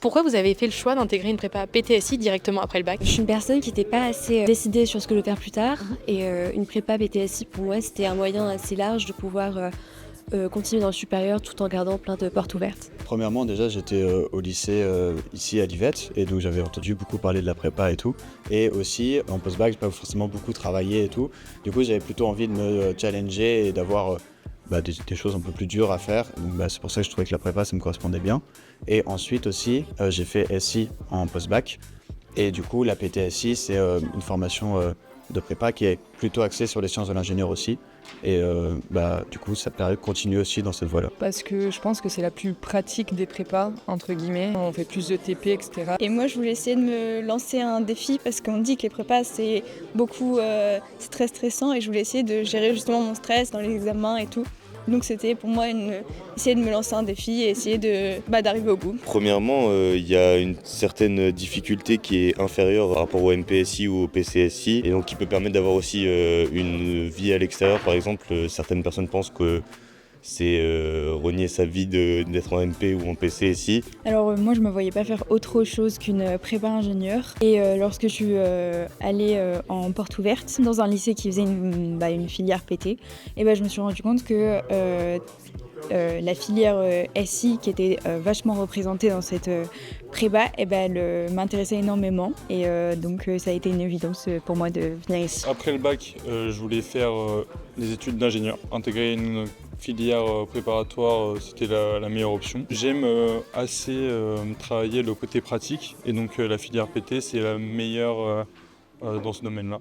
Pourquoi vous avez fait le choix d'intégrer une prépa PTSI directement après le bac? Je suis une personne qui n'était pas assez décidée sur ce que je veux faire plus tard et une prépa BTSI pour moi c'était un moyen assez large de pouvoir continuer dans le supérieur tout en gardant plein de portes ouvertes. Premièrement, déjà, j'étais au lycée ici à Livette et donc j'avais entendu beaucoup parler de la prépa et tout. Et aussi, en post-bac, j'ai pas forcément beaucoup travaillé et tout. Du coup, j'avais plutôt envie de me challenger et d'avoir des choses un peu plus dures à faire. Donc, c'est pour ça que je trouvais que la prépa, ça me correspondait bien. Et ensuite aussi, j'ai fait SI en post-bac. Et du coup, la PTSI, c'est une formation de prépa qui est plutôt axée sur les sciences de l'ingénieur aussi. Et du coup, ça permet de continuer aussi dans cette voie-là. Parce que je pense que c'est la plus pratique des prépas, entre guillemets. On fait plus de TP, etc. Et moi, je voulais essayer de me lancer un défi parce qu'on dit que les prépas, c'est beaucoup, c'est très stressant et je voulais essayer de gérer justement mon stress dans les examens et tout. Donc c'était pour moi essayer de me lancer un défi et essayer d'arriver au bout. Premièrement, il y a une certaine difficulté qui est inférieure par rapport au MPSI ou au PCSI et donc qui peut permettre d'avoir aussi une vie à l'extérieur. Par exemple, certaines personnes pensent que c'est renier sa vie d'être en MP ou en PCSI. Alors moi je me voyais pas faire autre chose qu'une prépa ingénieur et lorsque je suis allée en porte ouverte dans un lycée qui faisait une filière PT, et je me suis rendu compte que la filière SI qui était vachement représentée dans cette prépa, elle m'intéressait énormément et donc ça a été une évidence pour moi de venir ici. Après le bac, je voulais faire des études d'ingénieur, intégrer une filière préparatoire, c'était la meilleure option. J'aime assez travailler le côté pratique et donc la filière PT c'est la meilleure dans ce domaine-là.